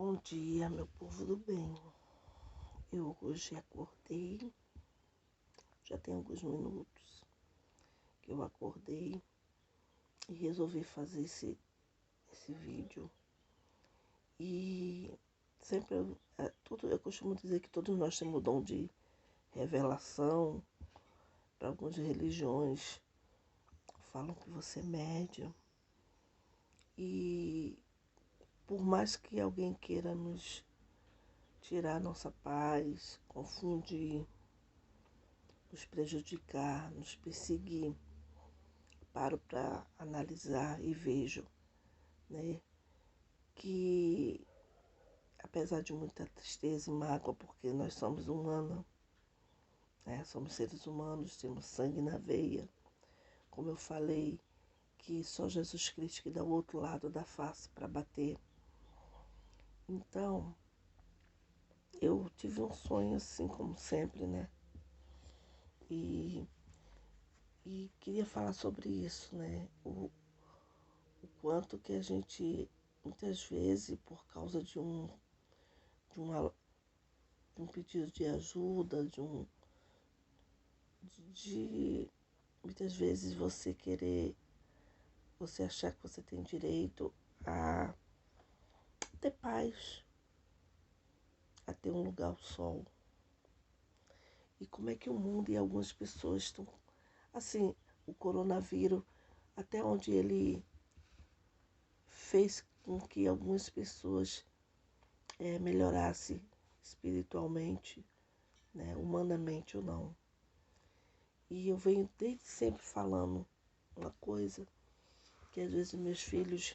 Bom dia, meu povo do bem. Eu hoje acordei, já tem alguns minutos que eu acordei e resolvi fazer esse vídeo. E sempre, eu costumo dizer que todos nós temos o dom de revelação. Para algumas religiões falam que você é médium. E por mais que alguém queira nos tirar a nossa paz, confundir, nos prejudicar, nos perseguir, paro para analisar e vejo, né, que apesar de muita tristeza e mágoa, porque nós somos humanos, né, somos seres humanos, temos sangue na veia, como eu falei, que só Jesus Cristo que dá o outro lado da face para bater. Então, eu tive um sonho assim, como sempre, né, e queria falar sobre isso, né, o quanto que a gente, muitas vezes, por causa de um pedido de ajuda, de muitas vezes você achar que você tem direito a ter paz, a ter um lugar ao sol. E como é que o mundo e algumas pessoas estão, assim, o coronavírus, até onde ele fez com que algumas pessoas melhorassem espiritualmente, né, humanamente ou não. E eu venho desde sempre falando uma coisa que às vezes meus filhos,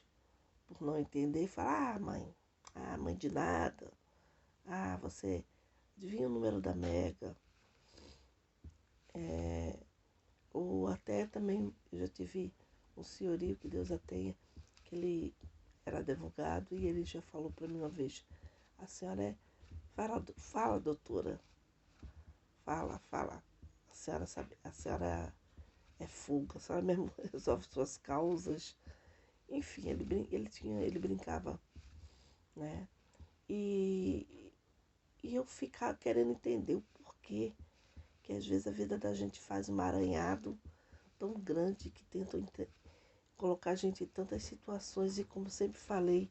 por não entender, falam, mãe de nada, você adivinha o número da Mega. Ou até também, eu já tive um senhorio, que Deus a tenha, que ele era advogado e ele já falou para mim uma vez, a senhora fala doutora, fala, a senhora sabe, a senhora é fuga, a senhora mesmo resolve suas causas. Enfim, ele brincava, né? E eu ficar querendo entender o porquê que às vezes a vida da gente faz um emaranhado tão grande que tentam colocar a gente em tantas situações. E como sempre falei,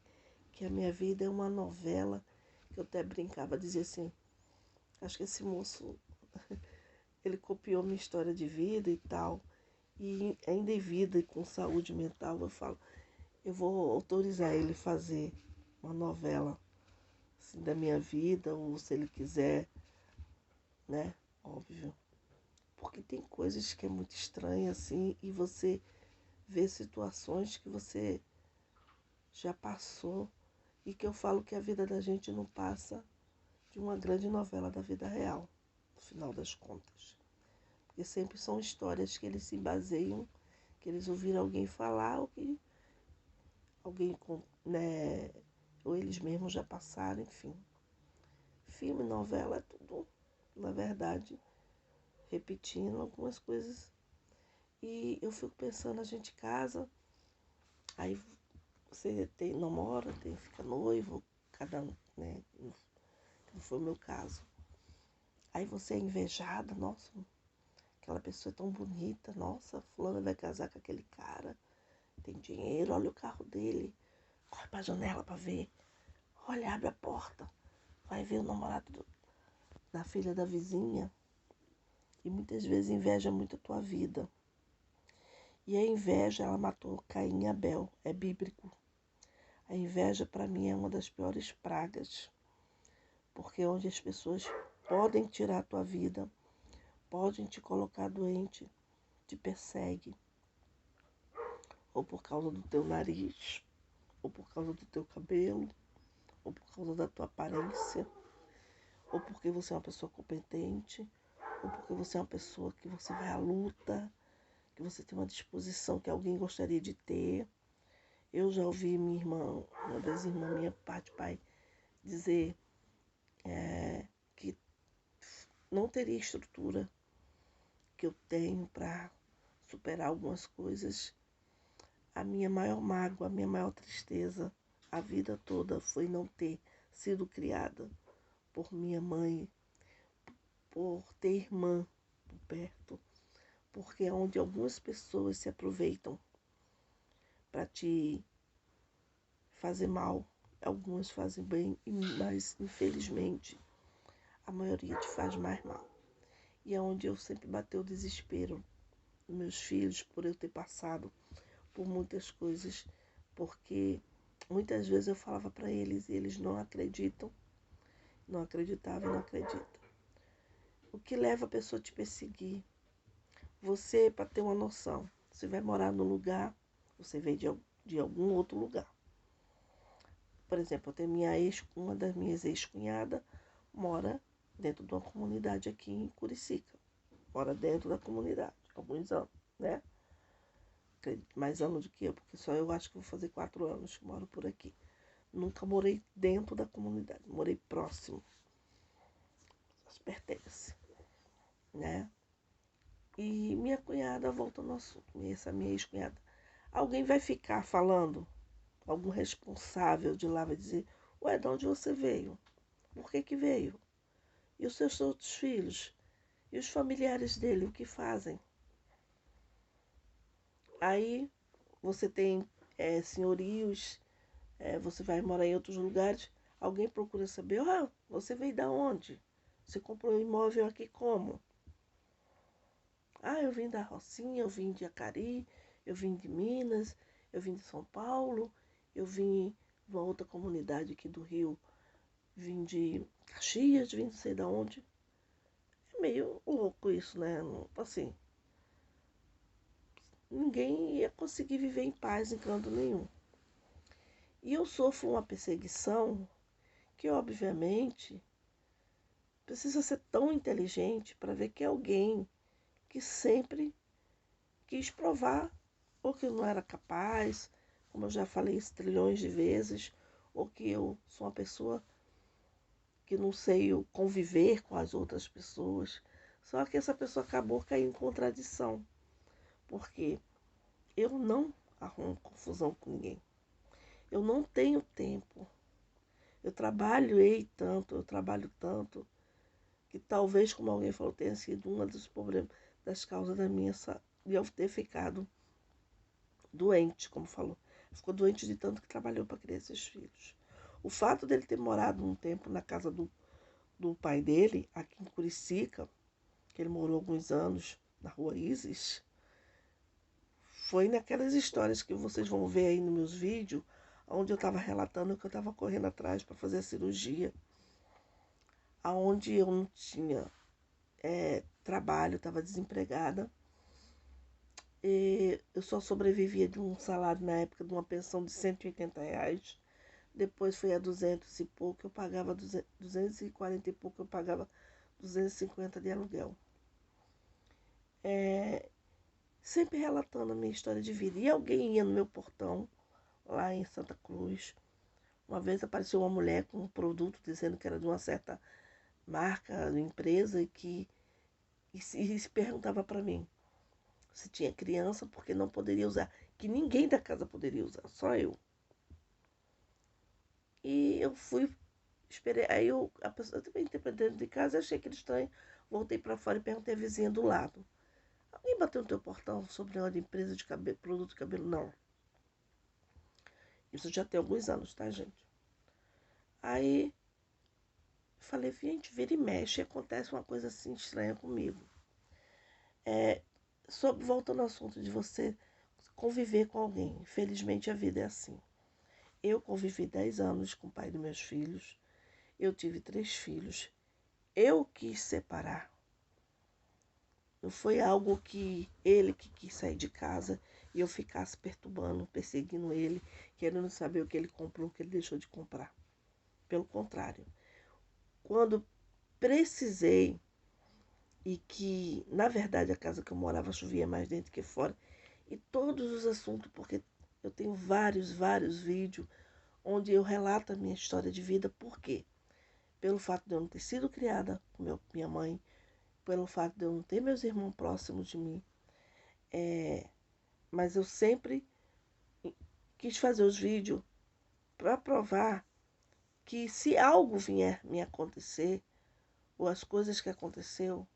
que a minha vida é uma novela, que eu até brincava, dizia assim, acho que esse moço, ele copiou minha história de vida e tal, e ainda em vida e com saúde mental, eu falo, eu vou autorizar ele fazer uma novela assim, da minha vida, ou se ele quiser, né? Óbvio. Porque tem coisas que é muito estranha assim, e você vê situações que você já passou, e que eu falo que a vida da gente não passa de uma grande novela da vida real, no final das contas. Porque sempre são histórias que eles se baseiam, que eles ouviram alguém falar, ou que alguém, né, ou eles mesmos já passaram, enfim. Filme, novela, é tudo, na verdade, repetindo algumas coisas. E eu fico pensando, a gente casa, aí você namora, fica noivo, cada um, né? Não foi o meu caso. Aí você é invejada, nossa, aquela pessoa é tão bonita, nossa, fulana vai casar com aquele cara, tem dinheiro, olha o carro dele, corre pra janela pra ver, olha, abre a porta, vai ver o namorado da filha da vizinha. E muitas vezes inveja muito a tua vida. E a inveja, ela matou Caim e Abel, é bíblico. A inveja, para mim, é uma das piores pragas, porque é onde as pessoas podem tirar a tua vida, podem te colocar doente, te persegue, ou por causa do teu nariz, ou por causa do teu cabelo, ou por causa da tua aparência, ou porque você é uma pessoa competente, ou porque você é uma pessoa que você vai à luta, que você tem uma disposição que alguém gostaria de ter. Eu já ouvi minha irmã, uma das irmãs minha, parte pai, dizer que não teria estrutura que eu tenho para superar algumas coisas. A minha maior mágoa, a minha maior tristeza, a vida toda foi não ter sido criada por minha mãe, por ter irmã por perto, porque é onde algumas pessoas se aproveitam para te fazer mal. Algumas fazem bem, mas infelizmente a maioria te faz mais mal. E é onde eu sempre bateu o desespero nos meus filhos por eu ter passado por muitas coisas, porque muitas vezes eu falava para eles e eles não acreditam, não acreditavam e não acreditam. O que leva a pessoa a te perseguir? Você, para ter uma noção, você vai morar num lugar, você veio de algum outro lugar. Por exemplo, eu tenho uma das minhas ex-cunhadas mora dentro de uma comunidade aqui em Curicica. Mora dentro da comunidade, alguns anos, né? Mais anos do que eu, porque só eu acho que vou fazer 4 anos que moro por aqui. Nunca morei dentro da comunidade, morei próximo. As pertence, né? E minha cunhada, volta ao assunto, essa minha ex-cunhada. Alguém vai ficar falando, algum responsável de lá vai dizer, ué, de onde você veio? Por que que veio? E os seus outros filhos? E os familiares dele, o que fazem? Aí você tem senhorios, você vai morar em outros lugares, alguém procura saber, você veio da onde? Você comprou um imóvel aqui como? Eu vim da Rocinha, eu vim de Acari, eu vim de Minas, eu vim de São Paulo, eu vim de uma outra comunidade aqui do Rio, vim de Caxias, vim não sei de onde. É meio louco isso, né? Assim, ninguém ia conseguir viver em paz em canto nenhum. E eu sofro uma perseguição que, obviamente, precisa ser tão inteligente para ver que é alguém que sempre quis provar ou que eu não era capaz, como eu já falei isso trilhões de vezes, ou que eu sou uma pessoa que não sei conviver com as outras pessoas. Só que essa pessoa acabou caindo em contradição, porque eu não arrumo confusão com ninguém. Eu não tenho tempo. Eu trabalho tanto, que talvez, como alguém falou, tenha sido um dos problemas, das causas da minha saúde, de eu ter ficado doente, como falou. Ficou doente de tanto que trabalhou para criar esses filhos. O fato dele ter morado um tempo na casa do pai dele, aqui em Curicica, que ele morou alguns anos na rua Isis, foi naquelas histórias que vocês vão ver aí nos meus vídeos, onde eu estava relatando que eu estava correndo atrás para fazer a cirurgia, aonde eu não tinha trabalho, estava desempregada. E eu só sobrevivia de um salário na época de uma pensão de R$ 180. Depois foi a 200 e pouco, eu pagava 240 e pouco, eu pagava 250 de aluguel. Sempre relatando a minha história de vida. E alguém ia no meu portão, lá em Santa Cruz. Uma vez apareceu uma mulher com um produto dizendo que era de uma certa marca, empresa, e se perguntava para mim se tinha criança, porque não poderia usar. Que ninguém da casa poderia usar, só eu. E eu fui, esperei. Aí a pessoa também dentro de casa, achei aquele estranho. Voltei para fora e perguntei à vizinha do lado. Alguém bateu no teu portão sobre uma empresa de cabelo, produto de cabelo? Não. Isso já tem alguns anos, tá, gente? Aí falei, gente, vira e mexe, acontece uma coisa assim estranha comigo. Voltando ao assunto de você conviver com alguém. Infelizmente a vida é assim. Eu convivi 10 anos com o pai dos meus filhos. Eu tive 3 filhos. Eu quis separar. Não foi algo que ele que quis sair de casa e eu ficasse perturbando, perseguindo ele, querendo saber o que ele comprou, o que ele deixou de comprar. Pelo contrário. Quando precisei, e que, na verdade, a casa que eu morava chovia mais dentro que fora, e todos os assuntos, porque eu tenho vários vídeos onde eu relato a minha história de vida. Por quê? Pelo fato de eu não ter sido criada com minha mãe, pelo fato de eu não ter meus irmãos próximos de mim. Mas eu sempre quis fazer os vídeos para provar que se algo vier me acontecer, ou as coisas que aconteceu,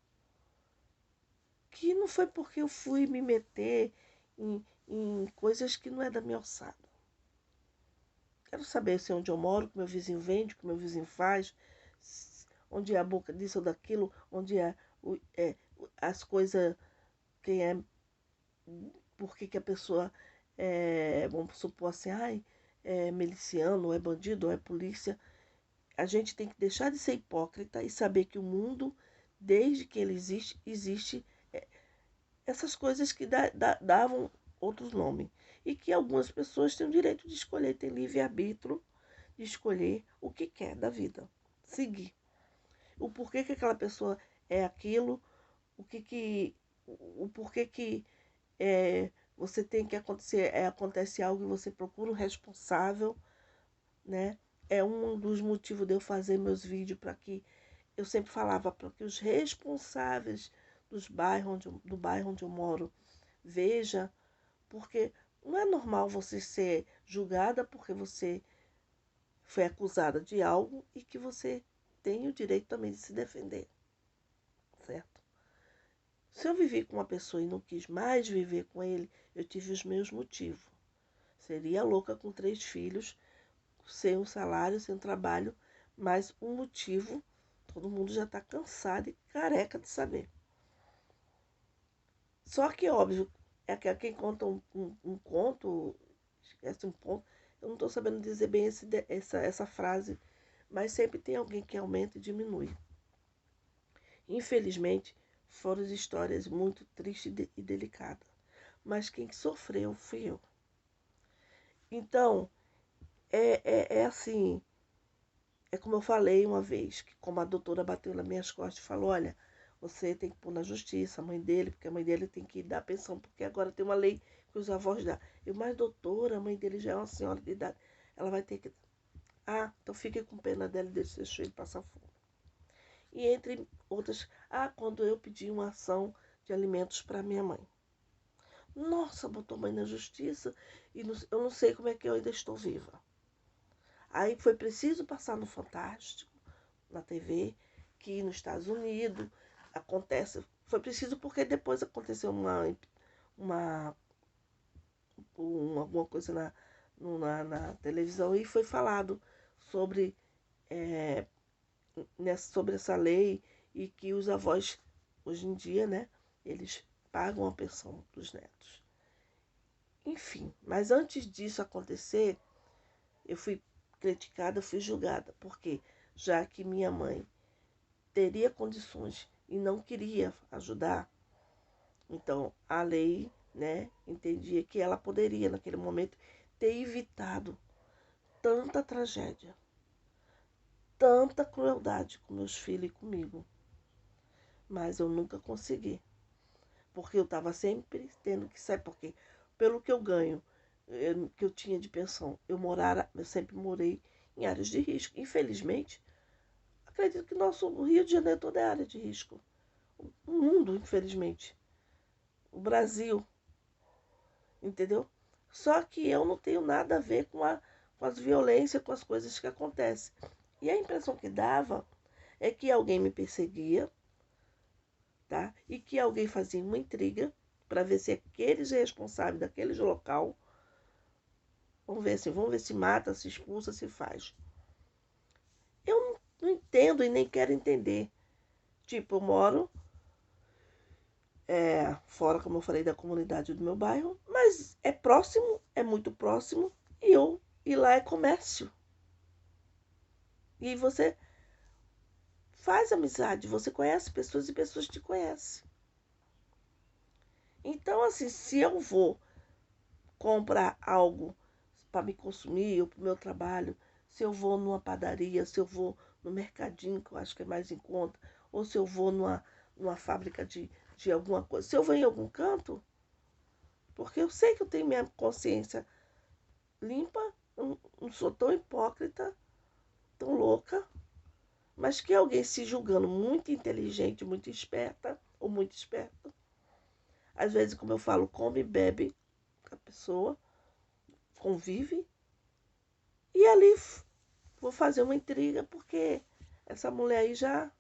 que não foi porque eu fui me meter em coisas que não é da minha alçada. Quero saber se onde eu moro, o que meu vizinho vende, o que meu vizinho faz, onde é a boca disso ou daquilo, onde as coisas, quem é, por que a pessoa vamos supor assim, ai, é miliciano, ou é bandido, ou é polícia. A gente tem que deixar de ser hipócrita e saber que o mundo, desde que ele existe essas coisas que davam outros nomes. E que algumas pessoas têm o direito de escolher, têm livre-arbítrio de escolher o que quer da vida. Seguir. O porquê que aquela pessoa é aquilo, o porquê que você tem que acontecer, acontece algo e você procura um responsável, né? É um dos motivos de eu fazer meus vídeos para que eu sempre falava para que os responsáveis do bairro onde eu moro veja, porque não é normal você ser julgada porque você foi acusada de algo e que você tem o direito também de se defender, certo? Se eu vivi com uma pessoa e não quis mais viver com ele, eu tive os meus motivos. Seria louca com 3 filhos, sem um salário, sem um trabalho, mas um motivo todo mundo já está cansado e careca de saber. Só que, óbvio, é que quem conta um conto, esquece um ponto. Eu não estou sabendo dizer bem essa frase, mas sempre tem alguém que aumenta e diminui. Infelizmente, foram histórias muito tristes e delicadas, mas quem sofreu fui eu. Então, é assim, é como eu falei uma vez, que como a doutora bateu nas minhas costas e falou, olha, você tem que pôr na justiça a mãe dele, porque a mãe dele tem que dar pensão, porque agora tem uma lei que os avós dão. Mas doutora, a mãe dele já é uma senhora de idade, ela vai ter que... Ah, então fique com pena dela e deixe ele passar fome. E entre outras, quando eu pedi uma ação de alimentos para minha mãe. Nossa, botou mãe na justiça e eu não sei como é que eu ainda estou viva. Aí foi preciso passar no Fantástico, na TV, que nos Estados Unidos acontece. Foi preciso porque depois aconteceu alguma coisa na televisão e foi falado sobre, sobre essa lei e que os avós, hoje em dia, né, eles pagam a pensão dos netos. Enfim, mas antes disso acontecer, eu fui criticada, fui julgada, porque já que minha mãe teria condições e não queria ajudar, então a lei, né, entendia que ela poderia, naquele momento, ter evitado tanta tragédia, tanta crueldade com meus filhos e comigo. Mas eu nunca consegui, porque eu estava sempre tendo que sair, porque pelo que eu ganho, que eu tinha de pensão, eu sempre morei em áreas de risco. Infelizmente, acredito que nosso Rio de Janeiro todo é área de risco. O mundo, infelizmente. O Brasil, entendeu? Só que eu não tenho nada a ver com as violências, com as coisas que acontecem. E a impressão que dava é que alguém me perseguia, tá? E que alguém fazia uma intriga para ver se aqueles responsáveis daquele local, vamos ver se mata, se expulsa, se faz. Eu não entendo e nem quero entender. Tipo, eu moro fora, como eu falei, da comunidade do meu bairro, mas é próximo, é muito próximo, e lá é comércio. E você faz amizade, você conhece pessoas e pessoas te conhecem. Então, assim, se eu vou comprar algo para me consumir ou para o meu trabalho, se eu vou numa padaria, se eu vou no mercadinho, que eu acho que é mais em conta, ou se eu vou numa fábrica de alguma coisa, se eu vou em algum canto, porque eu sei que eu tenho minha consciência limpa, eu não sou tão hipócrita, tão louca, mas que alguém se julgando muito inteligente, muito esperta, ou muito esperto, às vezes, como eu falo, come e bebe com a pessoa, convive, e ali vou fazer uma intriga porque essa mulher aí já,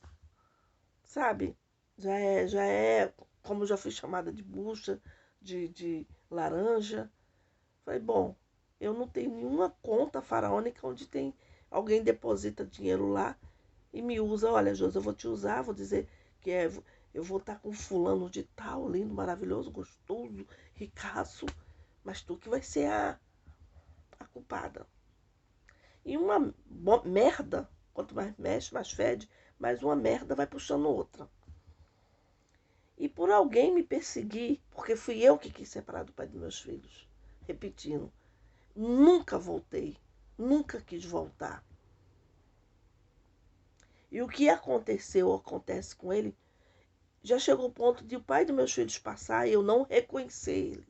sabe, já é, como já fui chamada de bucha, de laranja. Falei, bom, eu não tenho nenhuma conta faraônica onde tem alguém deposita dinheiro lá e me usa. Olha, Josi, eu vou te usar, vou dizer que eu vou estar com fulano de tal, lindo, maravilhoso, gostoso, ricaço, mas tu que vai ser a culpada. E uma merda, quanto mais mexe, mais fede, mais uma merda vai puxando outra. E por alguém me perseguir, porque fui eu que quis separar do pai dos meus filhos. Repetindo, nunca voltei, nunca quis voltar. E o que aconteceu, acontece com ele, já chegou ao ponto de o pai dos meus filhos passar e eu não reconhecer ele.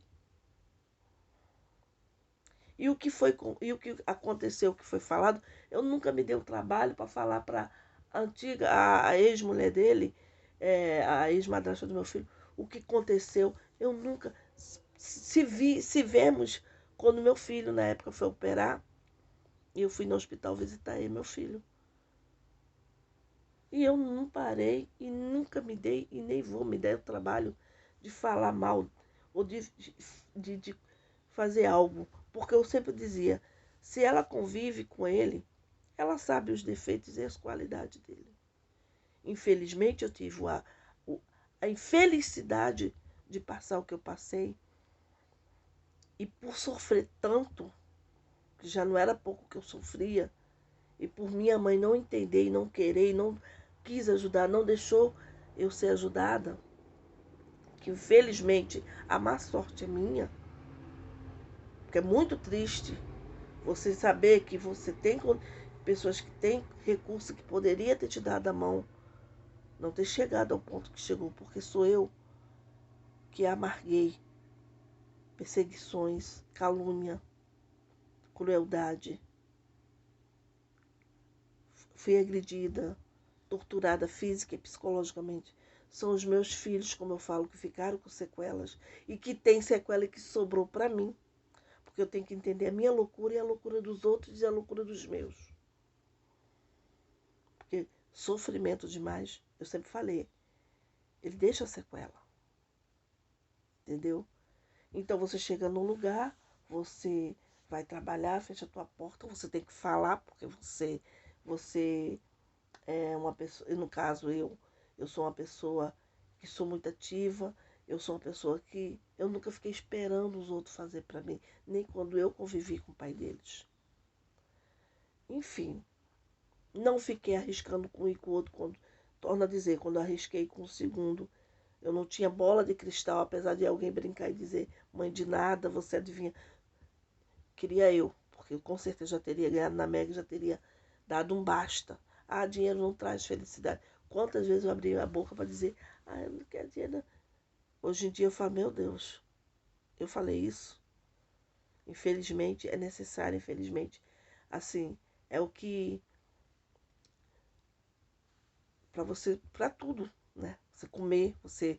E o que aconteceu, o que foi falado, eu nunca me dei o trabalho para falar para a antiga, a ex-mulher dele, a ex-madrasta do meu filho, o que aconteceu. Eu nunca se vemos quando meu filho na época foi operar e eu fui no hospital visitar ele, meu filho. E eu não parei e nunca me dei e nem vou me dar o trabalho de falar mal ou de fazer algo. Porque eu sempre dizia, se ela convive com ele, ela sabe os defeitos e as qualidades dele. Infelizmente eu tive a infelicidade de passar o que eu passei. E por sofrer tanto, que já não era pouco que eu sofria, e por minha mãe não entender e não querer, e não quis ajudar, não deixou eu ser ajudada, que infelizmente a má sorte é minha, porque é muito triste você saber que você tem pessoas que têm recurso que poderia ter te dado a mão, não ter chegado ao ponto que chegou, porque sou eu que amarguei perseguições, calúnia, crueldade. Fui agredida, torturada física e psicologicamente. São os meus filhos, como eu falo, que ficaram com sequelas e que tem sequela que sobrou para mim. Porque eu tenho que entender a minha loucura e a loucura dos outros e a loucura dos meus. Porque sofrimento demais, eu sempre falei, ele deixa sequela. Entendeu? Então você chega num lugar, você vai trabalhar, fecha a tua porta, você tem que falar, porque você é uma pessoa, no caso eu sou uma pessoa que sou muito ativa, eu sou uma pessoa que eu nunca fiquei esperando os outros fazer para mim, nem quando eu convivi com o pai deles. Enfim, não fiquei arriscando com um e com o outro, torno a dizer, quando eu arrisquei com o segundo, eu não tinha bola de cristal, apesar de alguém brincar e dizer, mãe de nada, você adivinha. Queria eu, porque eu com certeza já teria ganhado na Mega, já teria dado um basta. Ah, dinheiro não traz felicidade. Quantas vezes eu abri a boca para dizer, ah, eu não quero dinheiro. Hoje em dia eu falo, meu Deus, eu falei isso. Infelizmente, é necessário, infelizmente. Assim, é o que, para você, para tudo, né? Você comer, você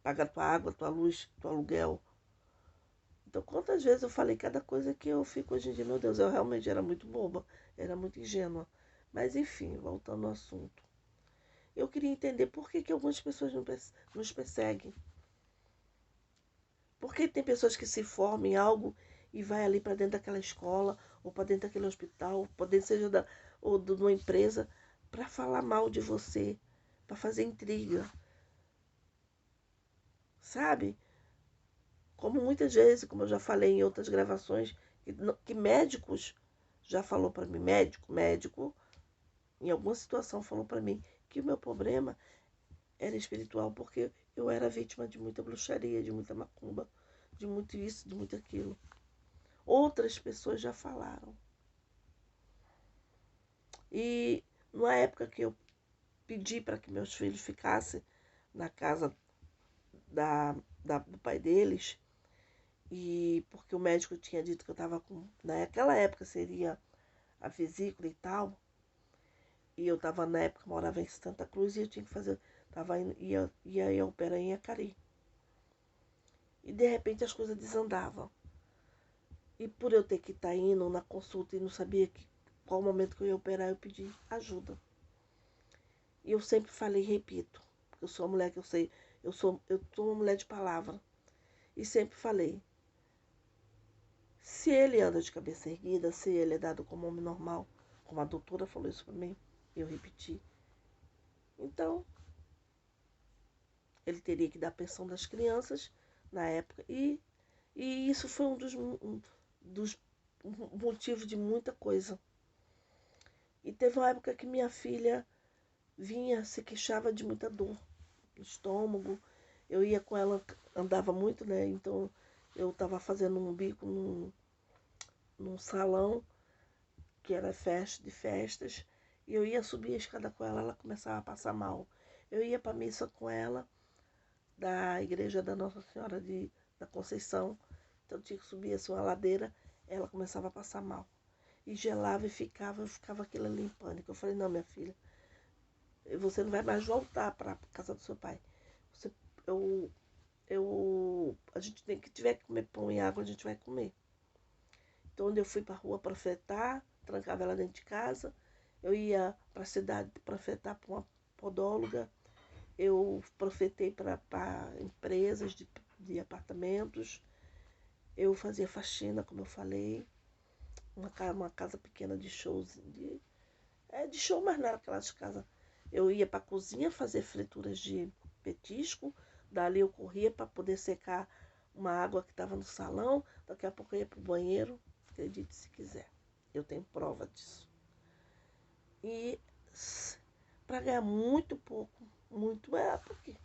pagar tua água, tua luz, teu aluguel. Então, quantas vezes eu falei cada coisa que eu fico hoje em dia, meu Deus, eu realmente era muito boba, era muito ingênua. Mas, enfim, voltando ao assunto. Eu queria entender por que algumas pessoas nos perseguem. Por que tem pessoas que se formam em algo e vai ali para dentro daquela escola, ou para dentro daquele hospital, ou dentro seja ou de uma empresa, para falar mal de você, para fazer intriga. Sabe? Como muitas vezes, como eu já falei em outras gravações, que médicos já falou para mim, médico, em alguma situação falou para mim que o meu problema era espiritual, porque eu era vítima de muita bruxaria, de muita macumba, de muito isso, de muito aquilo. Outras pessoas já falaram. E na época que eu pedi para que meus filhos ficassem na casa do pai deles, e porque o médico tinha dito que eu estava com, naquela época seria a vesícula e tal, e eu estava na época, morava em Santa Cruz e eu tinha que fazer, ia operar em Acari. E de repente as coisas desandavam. E por eu ter que estar indo na consulta e não sabia que qual momento que eu ia operar, eu pedi ajuda. E eu sempre falei, repito, porque eu sou uma mulher que eu sei, eu sou uma mulher de palavra. E sempre falei, se ele anda de cabeça erguida, se ele é dado como homem normal, como a doutora falou isso para mim, eu repeti. Então, ele teria que dar pensão das crianças na época. E isso foi dos motivos de muita coisa. E teve uma época que minha filha vinha, se queixava de muita dor no estômago. Eu ia com ela, andava muito, né? Então eu estava fazendo um bico num salão que era de festas. E eu ia subir a escada com ela, ela começava a passar mal. Eu ia para a missa com ela, da igreja da Nossa Senhora da Conceição. Então eu tinha que subir assim, uma ladeira, ela começava a passar mal. E gelava e eu ficava aquilo ali em pânico. Eu falei, não, minha filha, você não vai mais voltar para a casa do seu pai. Você, a gente tem que tiver que comer pão e água, a gente vai comer. Então, onde eu fui para a rua profetar, trancava ela dentro de casa. Eu ia para a cidade profetar para uma podóloga. Eu profetei para empresas de apartamentos. Eu fazia faxina, como eu falei. Uma casa pequena de shows. De show, mas não era aquelas casas. Eu ia para a cozinha fazer frituras de petisco. Dali eu corria para poder secar uma água que estava no salão. Daqui a pouco eu ia para o banheiro. Acredite se quiser. Eu tenho prova disso. E para ganhar muito pouco, muito, porque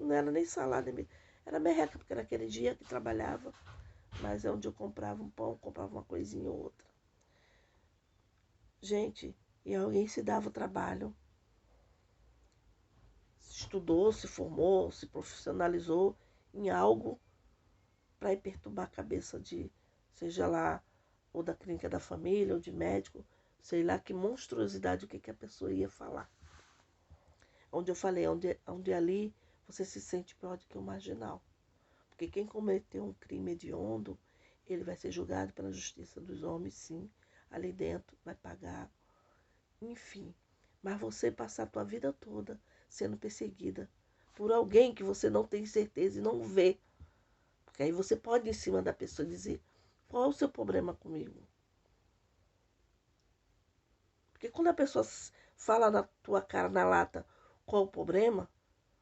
não era nem salário, era merreca, porque era aquele dia que trabalhava, mas é onde eu comprava um pão, comprava uma coisinha ou outra. Gente, e alguém se dava o trabalho, estudou, se formou, se profissionalizou em algo para ir perturbar a cabeça seja lá, ou da clínica da família, ou de médico, sei lá que monstruosidade o que a pessoa ia falar. Onde eu falei, onde ali você se sente pior do que um marginal. Porque quem cometeu um crime hediondo, ele vai ser julgado pela justiça dos homens, sim. Ali dentro, vai pagar. Enfim. Mas você passar a tua vida toda sendo perseguida por alguém que você não tem certeza e não vê. Porque aí você pode ir em cima da pessoa dizer, qual é o seu problema comigo? Porque quando a pessoa fala na tua cara, na lata, qual é o problema,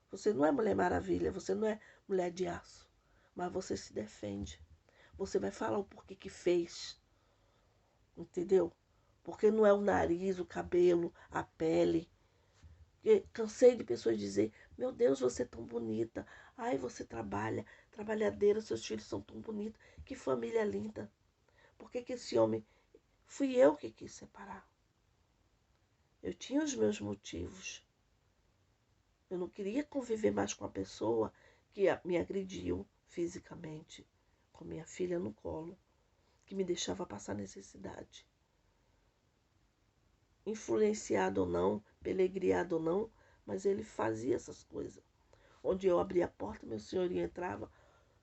você não é Mulher Maravilha, você não é mulher de aço. Mas você se defende. Você vai falar o porquê que fez. Entendeu? Porque não é o nariz, o cabelo, a pele. Eu cansei de pessoas dizer, meu Deus, você é tão bonita. Ai, você trabalhadeira, seus filhos são tão bonitos. Que família linda. Por que esse homem... Fui eu que quis separar. Eu tinha os meus motivos. Eu não queria conviver mais com a pessoa que me agrediu fisicamente, com minha filha no colo, que me deixava passar necessidade. Influenciado ou não, pelegriado ou não, mas ele fazia essas coisas. Onde eu abria a porta, meu senhorinho entrava,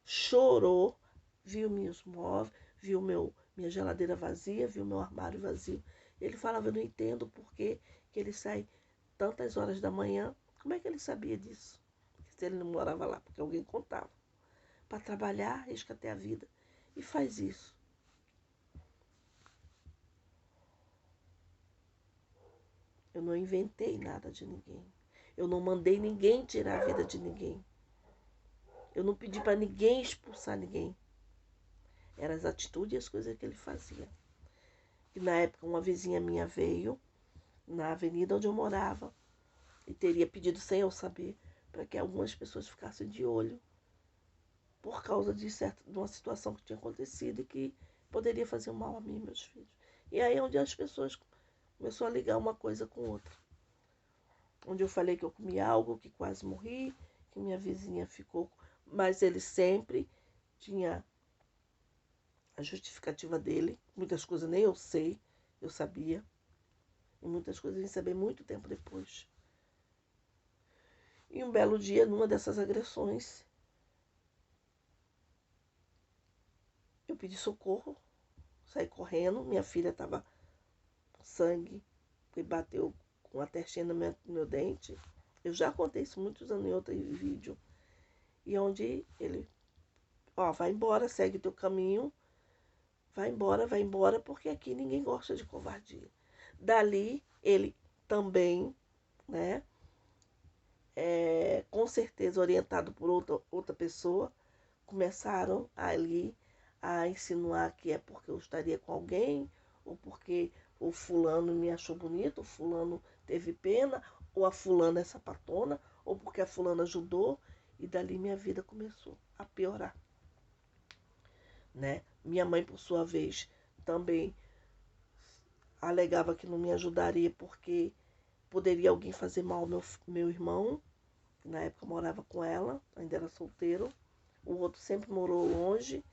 chorou, viu meus móveis, viu minha geladeira vazia, viu meu armário vazio. Ele falava, eu não entendo por que ele sai tantas horas da manhã. Como é que ele sabia disso? Se ele não morava lá, porque alguém contava. Para trabalhar, arrisca até a vida. E faz isso. Eu não inventei nada de ninguém. Eu não mandei ninguém tirar a vida de ninguém. Eu não pedi para ninguém expulsar ninguém. Eram as atitudes e as coisas que ele fazia. E na época uma vizinha minha veio na avenida onde eu morava e teria pedido sem eu saber para que algumas pessoas ficassem de olho por causa de uma situação que tinha acontecido e que poderia fazer mal a mim e meus filhos. E aí é onde as pessoas começaram a ligar uma coisa com outra. Onde eu falei que eu comi algo, que quase morri, que minha vizinha ficou... Mas ele sempre tinha a justificativa dele. Muitas coisas nem eu sei, eu sabia. E muitas coisas eu vim saber muito tempo depois. E um belo dia, numa dessas agressões, eu pedi socorro, saí correndo, minha filha estava sangue, que bateu com a testinha no meu dente. Eu já contei isso muitos anos em outro vídeo. E onde ele, ó, vai embora, segue teu caminho, vai embora, porque aqui ninguém gosta de covardia. Dali, ele também, né, com certeza orientado por outra pessoa, começaram ali a insinuar que é porque eu estaria com alguém, ou porque o fulano me achou bonito, o fulano teve pena, ou a fulana é sapatona, ou porque a fulana ajudou, e dali minha vida começou a piorar, né? Minha mãe, por sua vez, também alegava que não me ajudaria porque poderia alguém fazer mal ao meu irmão, que na época morava com ela, ainda era solteiro. O outro sempre morou longe,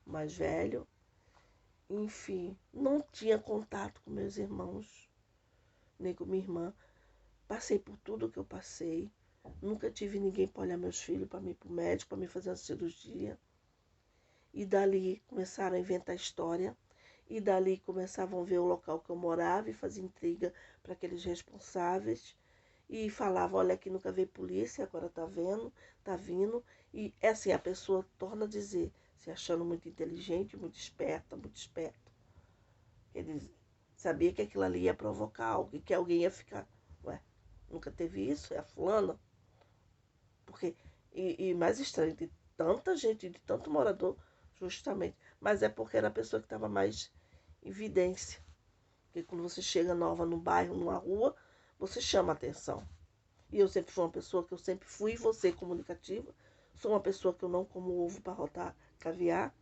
mais velho. Enfim, não tinha contato com meus irmãos, nem com minha irmã. Passei por tudo que eu passei. Nunca tive ninguém para olhar meus filhos, para mim ir para o médico, para me fazer uma cirurgia. E dali começaram a inventar história. E dali começavam a ver o local que eu morava e fazer intriga para aqueles responsáveis. E falavam, olha, aqui nunca veio polícia, agora tá vendo, tá vindo. E é assim, a pessoa torna a dizer, se achando muito inteligente, muito esperta, muito esperto. Ele sabia que aquilo ali ia provocar algo e que alguém ia ficar, ué, nunca teve isso? É a fulana? Porque, e mais estranho, de tanta gente, de tanto morador, justamente. Mas é porque era a pessoa que estava mais em evidência. Porque quando você chega nova no bairro, numa rua, você chama a atenção. E eu sempre fui uma pessoa que eu sempre fui, você comunicativa. Sou uma pessoa que eu não como ovo para rotar caviar.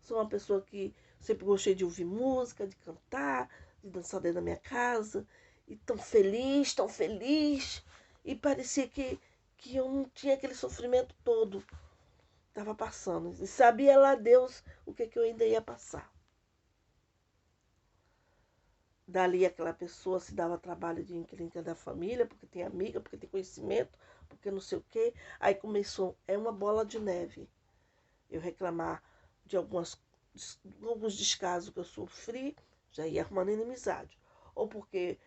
Sou uma pessoa que sempre gostei de ouvir música, de cantar, de dançar dentro da minha casa. E tão feliz, tão feliz. E parecia que eu não tinha aquele sofrimento todo. Estava passando. E sabia lá Deus o que eu ainda ia passar. Dali aquela pessoa se dava trabalho de encrenca da família, porque tem amiga, porque tem conhecimento, porque não sei o quê. Aí começou, é uma bola de neve. Eu reclamar de alguns descasos que eu sofri, já ia arrumando inimizade. Ou porque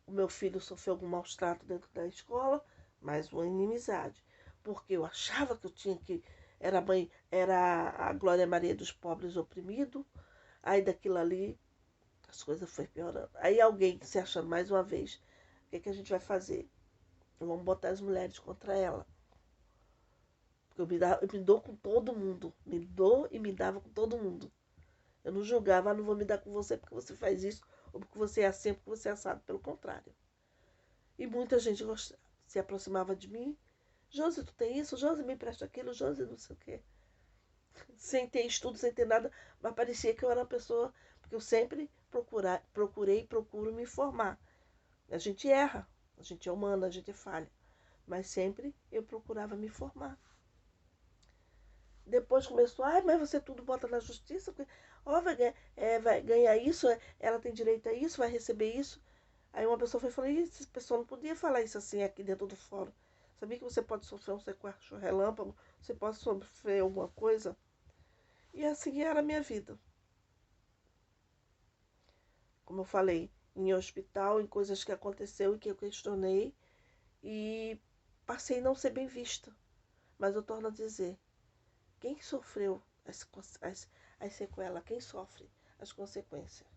o meu filho sofreu algum maus trato dentro da escola, mais uma inimizade. Porque eu achava que eu tinha que... Era a Glória Maria dos pobres oprimidos. Aí daquilo ali as coisas foram piorando. Aí alguém se achando mais uma vez, o que a gente vai fazer? Vamos botar as mulheres contra ela. Porque eu me dou com todo mundo. Me dou e me dava com todo mundo. Eu não julgava, não vou me dar com você porque você faz isso, ou porque você é assim, ou porque você é assado. Pelo contrário. E muita gente se aproximava de mim. Josi, tu tem isso? Josi, me empresta aquilo. Josi, não sei o quê. Sem ter estudo, sem ter nada. Mas parecia que eu era uma pessoa... Porque eu sempre procurei e procuro me informar. A gente erra, a gente é humana, a gente falha. Mas sempre eu procurava me formar. Depois começou, mas você tudo bota na justiça, ó, vai ganhar isso, ela tem direito a isso, vai receber isso. Aí uma pessoa foi e falou, essa pessoa não podia falar isso assim aqui dentro do fórum. Sabia que você pode sofrer um sequestro relâmpago, você pode sofrer alguma coisa? E assim era a minha vida. Como eu falei, em hospital, em coisas que aconteceu e que eu questionei, e passei a não ser bem vista. Mas eu torno a dizer, quem sofreu as sequelas, quem sofre as consequências?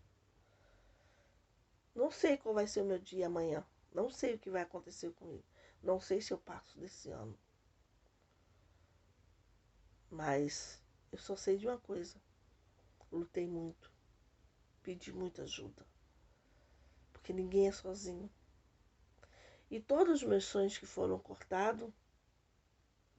Não sei qual vai ser o meu dia amanhã. Não sei o que vai acontecer comigo. Não sei se eu passo desse ano. Mas eu só sei de uma coisa. Lutei muito. Pedi muita ajuda. Porque ninguém é sozinho. E todos os meus sonhos que foram cortados,